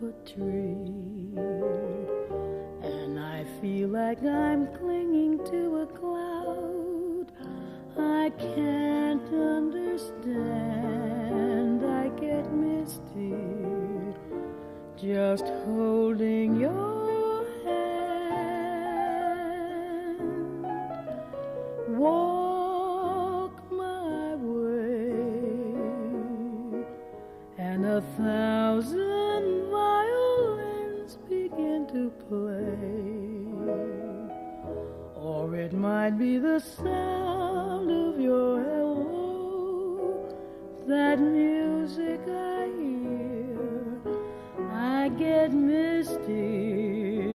a tree, and I feel like I'm clinging to a cloud. I can't understand, I get misty just holding your hand. Walk my way, and 1,000 violins begin to play. Or it might be the sound of your hello, that music I hear. I get misty